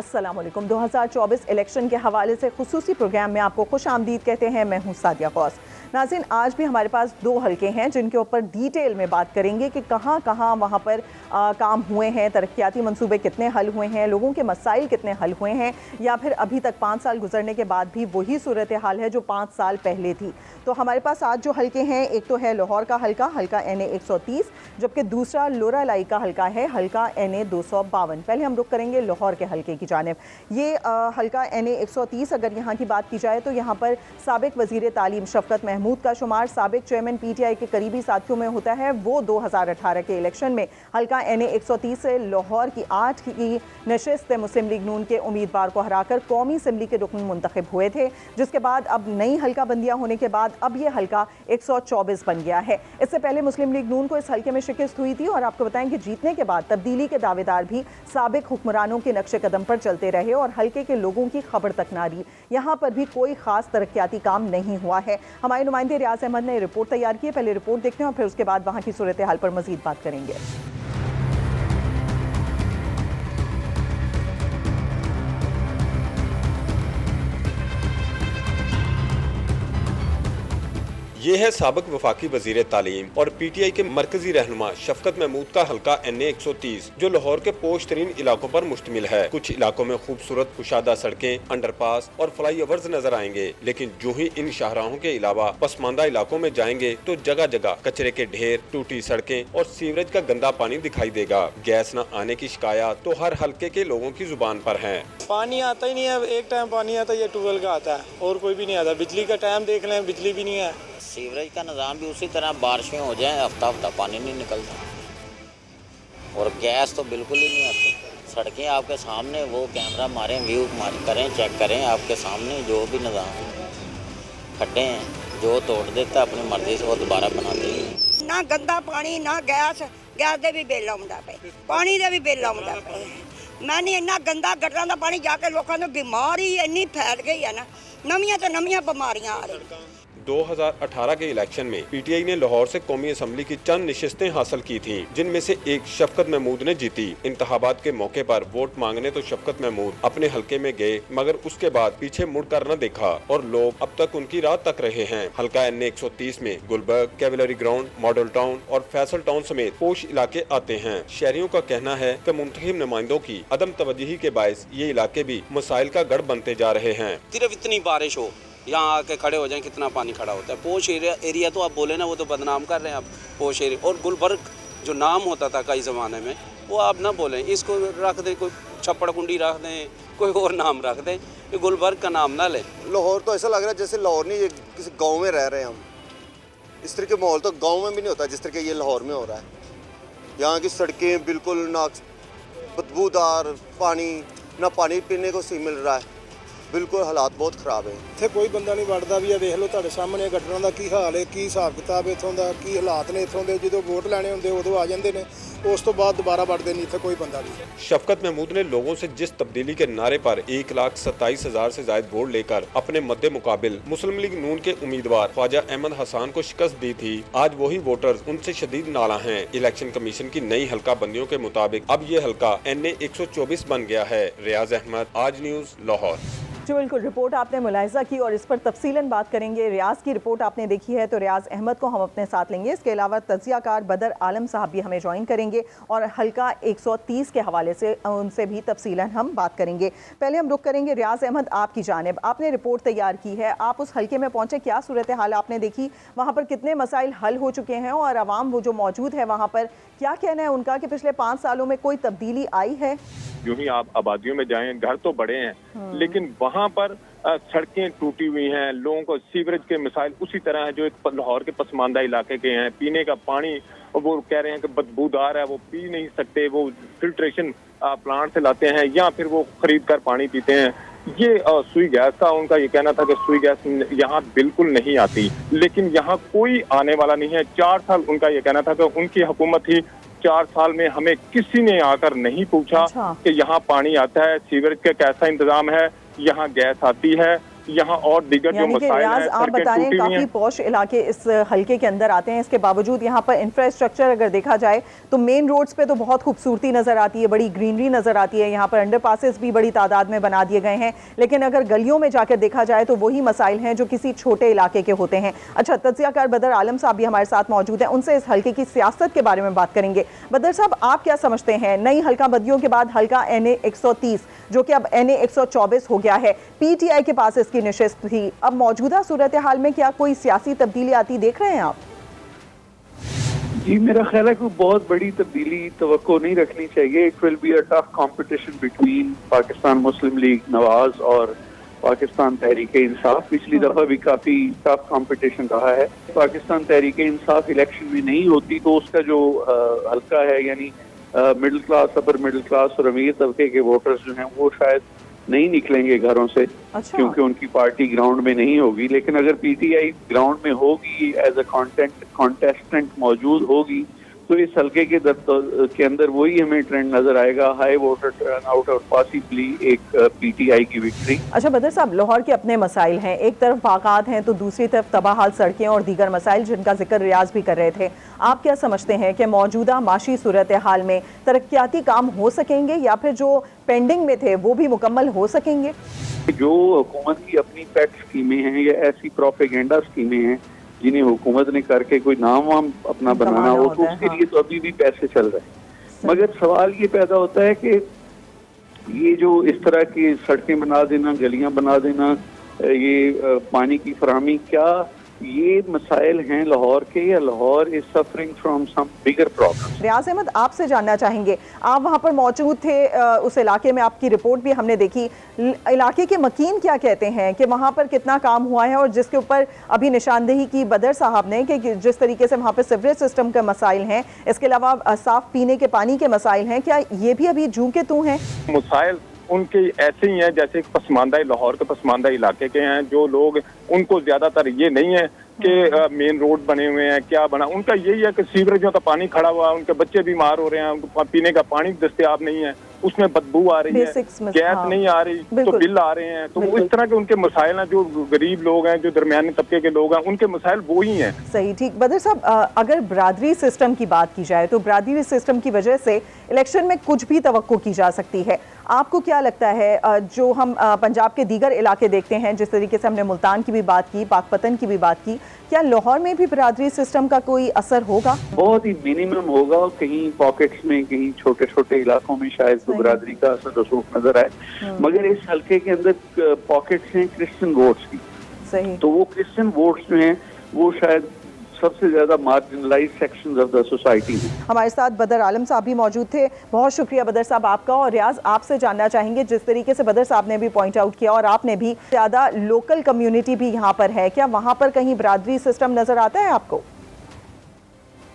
अस्सलाम वालेकुम। 2024 इलेक्शन के हवाले से खुसूसी प्रोग्राम में आपको खुश आमदीद कहते हैं। मैं हूँ सादिया कौस। नाज़रीन, आज भी हमारे पास 2 हल्के हैं जिनके ऊपर डिटेल में बात करेंगे कि कहाँ कहाँ वहाँ पर काम हुए हैं, तरक्याती मंसूबे कितने हल हुए हैं, लोगों के मसाइल कितने हल हुए हैं, या फिर अभी तक 5 साल गुजरने के बाद भी वही सूरत हाल है जो 5 साल पहले थी। तो हमारे पास आज जो हल्के हैं, एक तो है लाहौर का हल्का NA 130, जबकि दूसरा लोरालाई का हल्का है, हल्का NA 252। पहले हम रुक करेंगे लाहौर के हल्के की जानिब। ये हल्का NA 130, अगर यहाँ की बात की जाए तो यहाँ पर साबिक वज़ीर तालीम शफ़कत महमूद का शुमार साबिक चेयरमैन PTI के करीबी साथियों में होता है। वो 2018 के इलेक्शन में हल्का NA 130 से लाहौर की 8 की नशिस्त मुस्लिम लीग नून के उम्मीदवार को हराकर कौमी असम्बली के रुकन मुंतखब हुए थे, जिसके बाद अब नई हल्का बंदियाँ होने के बाद अब ये हल्का 124 बन गया है। इससे पहले मुस्लिम लीग नून को इस हल्के में शिकस्त हुई थी और आपको बताएं कि जीतने के बाद तब्दीली के दावेदार भी साबिक हुक्मरानों के नक्शे कदम पर चलते रहे और हल्के के लोगों की खबर तक ना रही। यहाँ पर भी कोई खास तरक्याती काम नहीं हुआ है। हमारे नुमाइंदे रियाज अहमद ने रिपोर्ट तैयार की है। पहले रिपोर्ट देखते हैं और फिर उसके बाद वहाँ की सूरत हाल पर मजीद बात करेंगे। ये है साबिक वफाकी वजीर तालीम और PTI के मरकजी रहनुमा शफ़कत महमूद का हल्का NA 130, जो लाहौर के पोश तरीन इलाकों पर मुश्तमिल है। कुछ इलाकों में खूबसूरत कुशादा सड़कें, अंडरपास और फ्लाई ओवर्स नजर आएंगे, लेकिन जो ही इन शाहराहों के अलावा पसमानदा इलाकों में जाएंगे तो जगह जगह कचरे के ढेर, टूटी सड़कें और सीवरेज का गंदा पानी दिखाई देगा। गैस न आने की शिकायत तो हर हल्के के लोगों की जुबान पर है। पानी आता ही नहीं है, एक टाइम पानी आता है, ये ट्यूबवेल का आता है और कोई भी नहीं आता। बिजली का टाइम देख लें, बिजली भी नहीं है। सीवरेज का निज़ाम भी उसी तरह, बारिशें हो जाएं हफ्ता पानी नहीं निकलता और गैस तो बिल्कुल ही नहीं आती। सड़कें आपके सामने, वो कैमरा मारें, व्यू करें, चेक करें, आपके सामने जो भी निज़ाम खड्डे हैं, जो तोड़ देता अपनी मर्जी से वो दोबारा बना देंगे। ना गंदा पानी, ना गैस दे भी बिल आउंदा पे, पानी दे भी बिल आउंदा पे। मैं नहीं, इन्ना गंदा गटरां दा पानी जाके लोगों को बीमारी इन्नी फैल गई है ना, नवियां तो नवियां बीमारियां आ रही। 2018 के इलेक्शन में PTI ने लाहौर से कौमी असम्बली की चंद निशिस्तें हासिल की थीं, जिनमें से एक शफ़कत महमूद ने जीती। इंतखाबात के मौके पर वोट मांगने तो शफ़कत महमूद अपने हल्के में गए, मगर उसके बाद पीछे मुड़कर न देखा और लोग अब तक उनकी राह तक रहे हैं। हल्का NA 130 में Gulberg, cavalry ground, model town और फैसल टाउन समेत पोश इलाके आते हैं। शहरियों का कहना है कि मुंतखब नुमाइंदों की अदम तवज्जुही के बायस ये इलाके भी मसाइल का गढ़ बनते जा रहे हैं। सिर्फ इतनी बारिश हो, यहाँ आके खड़े हो जाएं, कितना पानी खड़ा होता है। पोश एरिया तो आप बोले ना, वो तो बदनाम कर रहे हैं आप पोश एरिया। और गुलबर्ग जो नाम होता था कई ज़माने में, वो आप ना बोलें, इसको रख दें, कोई छप्पड़ कुंडी रख दें, कोई और नाम रख दें, ये गुलबर्ग का नाम ना लें। लाहौर तो ऐसा लग रहा है जैसे लाहौर नहीं, किसी गाँव में रह रहे हैं हम। इस तरह के माहौल तो गाँव में भी नहीं होता जिस तरह के ये लाहौर में हो रहा है। यहाँ की सड़कें बिल्कुल ना, बदबूदार पानी, ना पानी पीने को सही मिल रहा है। बिल्कुल हालात बहुत खराब है। ਇੱਥੇ ਕੋਈ ਬੰਦਾ ਨਹੀਂ ਵੜਦਾ ਵੀ ਆ। ਵੇਖ ਲਓ ਤੁਹਾਡੇ ਸਾਹਮਣੇ ਗੱਟਰਾਂ ਦਾ ਕੀ ਹਾਲ ਹੈ, ਕੀ ਹਿਸਾਬ ਕਿਤਾਬ ਇੱਥੋਂ ਦਾ, ਕੀ ਹਾਲਾਤ ਨੇ ਇੱਥੋਂ ਦੇ। ਜਦੋਂ ਵੋਟ ਲੈਣੇ ਹੁੰਦੇ ਉਦੋਂ ਆ ਜਾਂਦੇ ਨੇ, ਉਸ ਤੋਂ ਬਾਅਦ ਦੁਬਾਰਾ ਵੜਦੇ नहीं, ਇੱਥੇ कोई बंदा नहीं। शफ़कत महमूद ने लोगों से जिस तब्दीली के नारे पर 1,27,000 से ज्यादा वोट लेकर अपने मद्दे मुकाबिल मुस्लिम लीग नून के उम्मीदवार ख्वाजा अहमद हसन को शिकस्त दी थी, आज वही वोटर्स उनसे शदीद नाला हैं। इलेक्शन कमीशन की नई हल्का बंदियों के मुताबिक अब ये हल्का NA 124 बन गया है। रियाज अहमद, आज न्यूज़, लाहौर। जी बिल्कुल, रिपोर्ट आपने मुलाहिजा की और इस पर तफसीलन बात करेंगे। रियाज की रिपोर्ट आपने देखी है तो रियाज अहमद को हम अपने साथ लेंगे। इसके अलावा तजियाकार बदर आलम साहब भी हमें ज्वाइन करेंगे और हल्का 130 के हवाले से उनसे भी तफसीलन हम बात करेंगे। पहले हम रुक करेंगे रियाज अहमद आपकी जानिब। आपने रिपोर्ट तैयार की है, आप उस हल्के में पहुँचे, क्या सूरत हाल आपने देखी, वहाँ पर कितने मसाइल हल हो चुके हैं और आवाम वो जो मौजूद है वहाँ पर क्या कहना है उनका कि पिछले 5 सालों में कोई तब्दीली आई है? यूं ही आप आबादियों में जाएं, घर तो बड़े हैं, लेकिन वहाँ पर सड़कें टूटी हुई हैं, लोगों को सीवरेज के मिसाइल उसी तरह है जो एक लाहौर के पसमानदा इलाके के हैं। पीने का पानी वो कह रहे हैं कि बदबूदार है, वो पी नहीं सकते, वो फिल्ट्रेशन प्लांट से लाते हैं या फिर वो खरीद कर पानी पीते हैं। ये सुई गैस का उनका ये कहना था कि सुई गैस यहाँ बिल्कुल नहीं आती, लेकिन यहाँ कोई आने वाला नहीं है। 4 साल उनका ये कहना था कि उनकी हुकूमत थी, 4 साल में हमें किसी ने आकर नहीं पूछा कि यहाँ पानी आता है, सीवरेज का कैसा इंतजाम है, यहाँ गैस आती है, यहाँ और दीगर जो यानी कि मसाइल रियाज हैं, आप सड़कें बता रहे हैं टूटी हुई काफी हैं। पॉश इलाके इस हलके के अंदर आते हैं, इसके बावजूद यहाँ पर इंफ्रास्ट्रक्चर अगर देखा जाए तो मेन रोड्स पे तो बहुत खूबसूरती नजर आती है, बड़ी ग्रीनरी नजर आती है, यहाँ पर अंडरपासेस भी बड़ी तादाद में बना दिए गए हैं, लेकिन अगर गलियों में जाकर देखा जाए तो वही मसाइल हैं जो किसी छोटे इलाके के होते हैं। अच्छा, तज्जियाकार बदर आलम साहब भी हमारे साथ मौजूद हैं, उनसे इस हलके की सियासत के बारे में बात करेंगे। बदर साहब, आप क्या समझते हैं, नई हल्का बदियों के बाद हल्का NA 130 जो कि अब NA 124 हो गया है, PTI के पास इसकी निशिस्त थी, अब मौजूदा सूरत हाल में क्या कोई सियासी तब्दीली आती देख रहे हैं आप? जी, मेरा ख्याल है कोई बहुत बड़ी तब्दीली तवक्को नहीं रखनी चाहिए। It will be a tough competition between Pakistan Muslim league Nawaz और पाकिस्तान तहरीक इंसाफ। पिछली दफा भी काफी टफ कंपटीशन रहा है। पाकिस्तान तहरीक इंसाफ इलेक्शन में नहीं होती तो उसका जो हल्का है, यानी middle class, upper middle class और अमीर तबके के वोटर्स जो हैं वो शायद नहीं निकलेंगे घरों से। अच्छा। क्योंकि उनकी पार्टी ग्राउंड में नहीं होगी। लेकिन अगर PTI ग्राउंड में होगी, एज अ कॉन्टेस्टेंट मौजूद होगी, तो इस हल्के के अंदर वही हमें ट्रेंड नजर आएगा, हाई वोटर टर्नआउट और पॉसिबली एक PTI की विक्ट्री। अच्छा बदर साहब, लाहौर के अपने मसाइल हैं, एक तरफ बागात हैं तो दूसरी तरफ तबाहाल सड़कें और दीगर मसाइल जिनका जिक्र रियाज भी कर रहे थे। आप क्या समझते हैं कि मौजूदा माशी सूरत हाल में तरक्याती काम हो सकेंगे या फिर जो पेंडिंग में थे वो भी मुकम्मल हो सकेंगे? जो हुकूमत की अपनी पेट स्कीमें हैं या ऐसी प्रोपेगेंडा स्कीमें हैं जिन्हें हुकूमत ने करके कोई नाम वाम अपना बनाना हो, तो उसके लिए तो अभी भी पैसे चल रहे हैं। मगर सवाल ये पैदा होता है कि ये जो इस तरह की सड़कें बना देना, गलियां बना देना, ये पानी की फराहमी, क्या ये मसाइल हैं लाहौर के या Lahore is suffering from some bigger problem? Riyaz Ahmad, आपसे जानना चाहेंगे, आप वहाँ पर मौजूद थे, उस इलाके में आपकी रिपोर्ट भी हमने देखी, इलाके के मकीन क्या कहते हैं कि वहाँ पर कितना काम हुआ है, और जिसके ऊपर अभी निशानदेही की बदर साहब ने कि जिस तरीके से वहाँ पर सीवरेज सिस्टम के मसाइल हैं, इसके अलावा साफ पीने के पानी के मसाइल हैं, क्या ये भी अभी जू के तू हैं? मसाइल उनके ऐसे ही हैं जैसे पसमानदा लाहौर के पसमानदा इलाके के हैं। जो लोग, उनको ज्यादातर ये नहीं है कि मेन रोड बने हुए हैं, क्या बना, उनका यही है कि सीवरेजों का पानी खड़ा हुआ है, उनके बच्चे बीमार हो रहे हैं, उनको पीने का पानी दस्तयाब नहीं है, उसमें बदबू आ रही है, गैस नहीं आ रही, तो बिल आ रहे हैं। तो वो इस तरह के उनके मसाइल हैं। जो गरीब लोग हैं, जो दरमियानी तबके के लोग हैं, उनके मसाइल वो ही हैं। सही, ठीक। बदर साहब, अगर बरादरी सिस्टम की बात की जाए तो बरादरी सिस्टम की वजह से इलेक्शन में कुछ भी तवक्को की जा सकती है। आपको क्या लगता है, जो हम पंजाब के दीगर इलाके देखते हैं, जिस तरीके से हमने मुल्तान की भी बात की, पाकपतन की भी बात की, क्या लाहौर में भी बरादरी सिस्टम का कोई असर होगा? बहुत ही मिनिमम होगा, कहीं पॉकेट्स में, कहीं छोटे छोटे इलाकों में शायद तो बरादरी का असर रसूख नजर आए। मगर इस हल्के के अंदर पॉकेट्स हैं क्रिश्चियन वोट्स की। सही। तो वो क्रिश्चियन वोट्स जो हैं वो शायद सबसे ज्यादा marginalised sections of the society हैं। हमारे साथ बदर आलम साहब भी मौजूद थे, बहुत शुक्रिया बदर साहब आपका। और रियाज, आपसे जानना चाहेंगे, जिस तरीके से बदर साहब ने भी पॉइंट आउट किया और आपने भी, ज़्यादा लोकल कम्युनिटी भी यहाँ पर है, क्या वहाँ पर कहीं बरादरी सिस्टम नजर आता है आपको?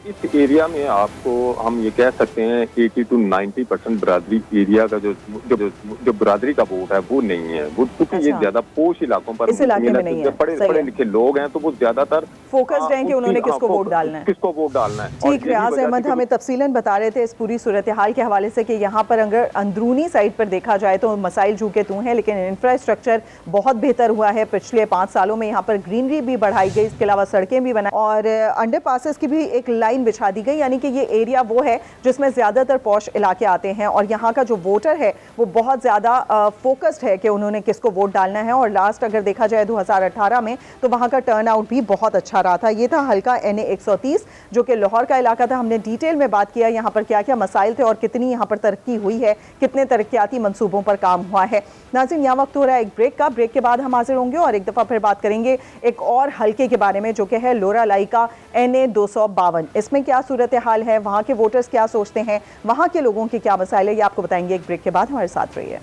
इस एरिया में आपको हम ये कह सकते हैं 80 to 90% बरादरी एरिया का जो बरादरी का वोट है वो नहीं है। वो क्योंकि ये ज्यादा पोश इलाकों पर, इस इलाके में नहीं है, पढ़े लिखे लोग हैं, तो वो ज्यादातर फोकस्ड हैं कि उन्होंने किसको वोट डालना है, किसको वोट डालना है। ठीक। रियाज अहमद हमें तफसीलन बता रहे थे इस पूरी सूरत हाल के हवाले से कि यहाँ पर अगर अंदरूनी साइड पर देखा जाए तो मसाइल जू के तू हैं, लेकिन इंफ्रास्ट्रक्चर बहुत बेहतर हुआ है पिछले 5 सालों में। यहाँ पर ग्रीनरी भी बढ़ाई गई, इसके अलावा सड़कें भी बनाई और अंडरपासेस की भी एक लाइन बिछा दी गई, यानी कि ये एरिया वो है जिसमें ज्यादातर पॉश इलाके आते हैं और यहाँ का जो वोटर है वो बहुत ज्यादा फोकस्ड है कि उन्होंने किसको वोट डालना है। और लास्ट अगर देखा जाए 2018 में तो वहाँ का टर्नआउट भी बहुत अच्छा रहा था। ये था हल्का NA 130 जो कि लाहौर का इलाका था। हमने डिटेल में बात किया यहाँ पर क्या क्या मसाइल थे और कितनी यहाँ पर तरक्की हुई है, कितने तरक्याती मंसूबों पर काम हुआ है। नाज़रीन, यहाँ वक्त हो रहा है एक ब्रेक का। ब्रेक के बाद हम हाजिर होंगे और एक दफ़ा फिर बात करेंगे एक और हल्के के बारे में जो कि है लोरा लाई का NA 252। इसमें क्या सूरत हाल है, वहाँ के वोटर्स क्या सोचते हैं, वहाँ के लोगों के क्या मसाइल है, ये आपको बताएंगे एक ब्रेक के बाद। हमारे साथ रहिए।